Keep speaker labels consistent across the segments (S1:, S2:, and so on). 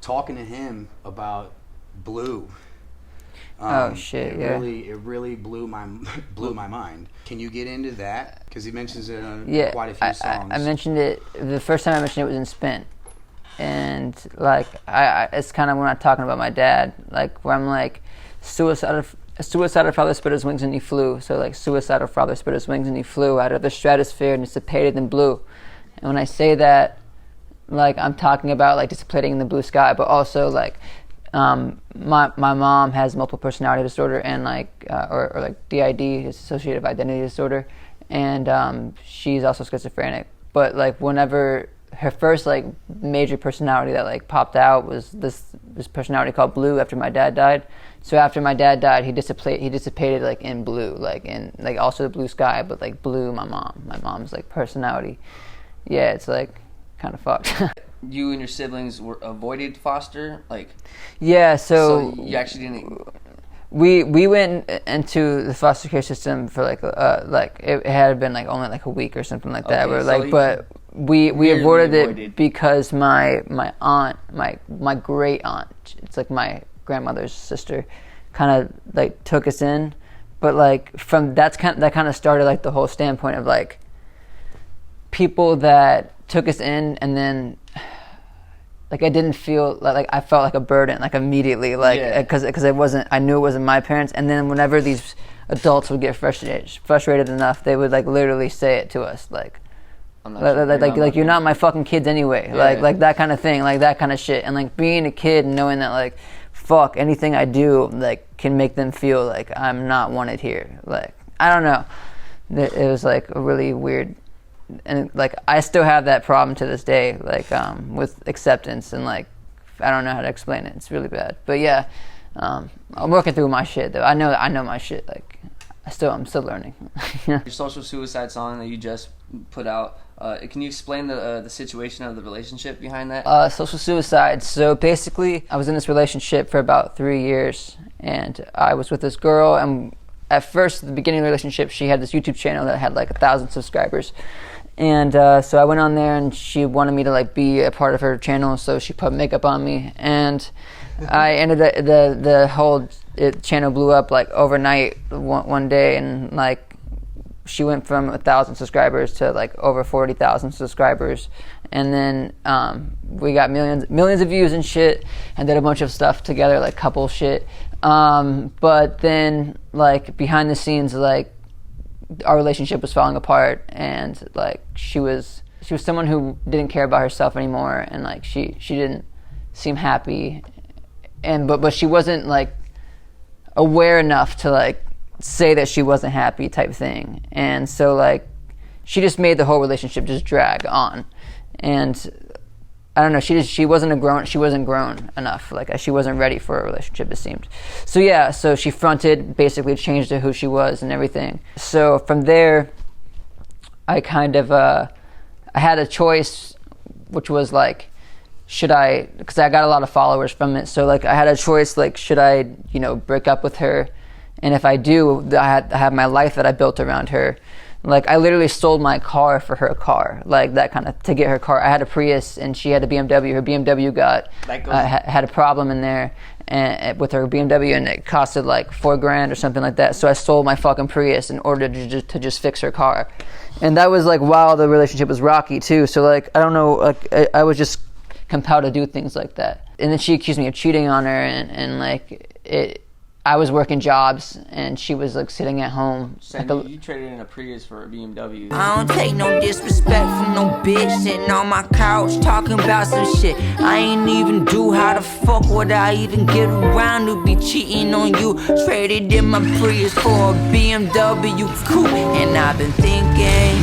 S1: talking to him about blue.
S2: Shit!
S1: It really blew my mind. Can you get into that? Because he mentions it on quite a few songs.
S2: I mentioned it the first time I mentioned it was in Spent, and like it's kind of when I'm talking about my dad, like where I'm like, suicidal father spread his wings and he flew. So like suicidal father spread his wings and he flew out of the stratosphere and dissipated in blue. And when I say that, like I'm talking about like dissipating in the blue sky, but also like. My mom has multiple personality disorder and like or like DID, dissociative identity disorder, and she's also schizophrenic. But like whenever her first like major personality that like popped out was this personality called Blue after my dad died. So after my dad died, he dissipated like in blue, like in like also the blue sky, but like blue. My mom's like personality. Yeah, it's like kind of fucked.
S3: You and your siblings were avoided foster, like.
S2: Yeah, so
S3: you actually didn't.
S2: We went into the foster care system for like it had been like only like a week or something like that.
S3: Okay,
S2: so like, but we avoided it because my aunt, my great aunt, it's like my grandmother's sister, kind of like took us in, but like that kind of started like the whole standpoint of like people that took us in and then. Like I didn't feel like I felt like a burden like immediately like because I knew it wasn't my parents, and then whenever these adults would get frustrated enough, they would like literally say it to us like you're not my fucking kids anyway, like that kind of thing, like that kind of shit. And like being a kid and knowing that like fuck anything I do like can make them feel like I'm not wanted here, like I don't know, it was like a really weird. And like I still have that problem to this day, like with acceptance, and like I don't know how to explain it. It's really bad, but yeah, I'm working through my shit though. I know my shit. Like I'm still learning.
S3: Your social suicide song that you just put out. Can you explain the situation of the relationship behind that?
S2: Social suicide. So basically, I was in this relationship for about 3 years, and I was with this girl. And at first, at the beginning of the relationship, she had this YouTube channel that had like 1,000 subscribers. And so I went on there, and she wanted me to like be a part of her channel, so she put makeup on me, and I ended up, the whole channel blew up like overnight one day, and like she went from 1,000 subscribers to like over 40,000 subscribers, and then we got millions of views and shit, and did a bunch of stuff together, like couple shit, but then like behind the scenes, like our relationship was falling apart, and like she was someone who didn't care about herself anymore, and like she didn't seem happy, and but she wasn't like aware enough to like say that she wasn't happy type thing. And so like she just made the whole relationship just drag on, and I don't know, she wasn't grown enough, like she wasn't ready for a relationship, it seemed. So yeah, so she fronted, basically changed to who she was and everything. So from there, I kind of I had a choice, which was like, should I, because I got a lot of followers from it, so like I had a choice, like should I break up with her, and if I do, I have my life that I built around her. Like I literally sold my car for her car, like that kind of, to get her car. I had a Prius and she had a BMW. Her BMW had a problem in there and with her BMW, and it costed like $4,000 or something like that. So I sold my fucking Prius in order to just fix her car, and that was like while the relationship was rocky too. So like I don't know, like I was just compelled to do things like that. And then she accused me of cheating on her, and like I was working jobs, and she was like sitting at home.
S3: You traded in a Prius for a BMW.
S4: I don't take no disrespect from no bitch sitting on my couch talking about some shit I ain't even do. How the fuck would I even get around to be cheating on you? Traded in my Prius for a BMW coupe, and I've been thinking,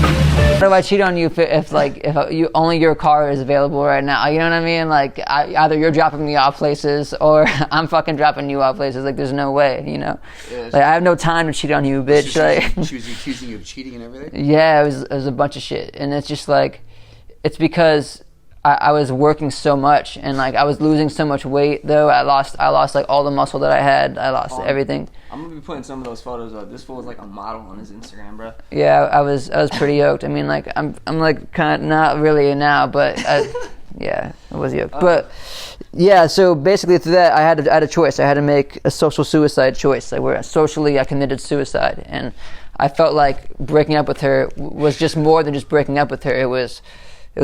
S2: how do I cheat on you if you only your car is available right now? You know what I mean? Like either you're dropping me off places or I'm fucking dropping you off places. Like there's no way,
S1: Yeah,
S2: like I have no time to cheat on you, bitch.
S1: She was accusing you of cheating and everything?
S2: Yeah, it was a bunch of shit, and it's just like, it's because I was working so much, and like I was losing so much weight though. I lost like all the muscle that I had. I lost everything.
S3: I'm gonna be putting some of those photos up. This fool was like a model on his Instagram, bro.
S2: Yeah, I was pretty yoked. I mean, like I'm like kind of not really now, but Yeah, it was you. But yeah, so basically through that, I had a choice. I had to make a social suicide choice. Like where socially I committed suicide, and I felt like breaking up with her was just more than just breaking up with her. It was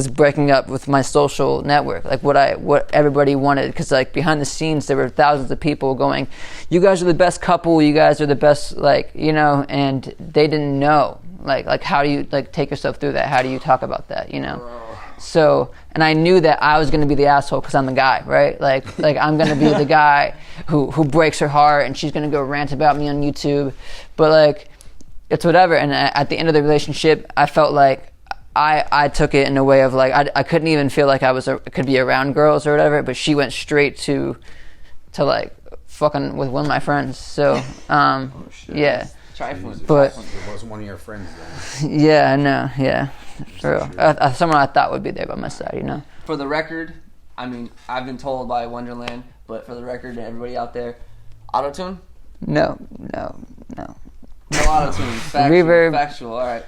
S2: breaking up with my social network, like what everybody wanted. Because like behind the scenes, there were thousands of people going, "You guys are the best couple. You guys are the best," like, you know, and they didn't know like how do you like take yourself through that? How do you talk about that? You know. So, and I knew that I was going to be the asshole because I'm the guy, right? Like I'm going to be the guy who breaks her heart, and she's going to go rant about me on YouTube. But like, it's whatever. And at the end of the relationship, I felt like I took it in a way of like I couldn't even feel like could be around girls or whatever. But she went straight to like fucking with one of my friends. So yeah. But
S1: it wasn't one of your friends then.
S2: Yeah, I know. Yeah. For real. Someone I thought would be there by my side, you know.
S3: For the record, I mean, I've been told by Wonderland, but for the record and everybody out there, auto-tune?
S2: No.
S3: No auto-tune. Factual.
S2: Reverb.
S3: Factual. All right.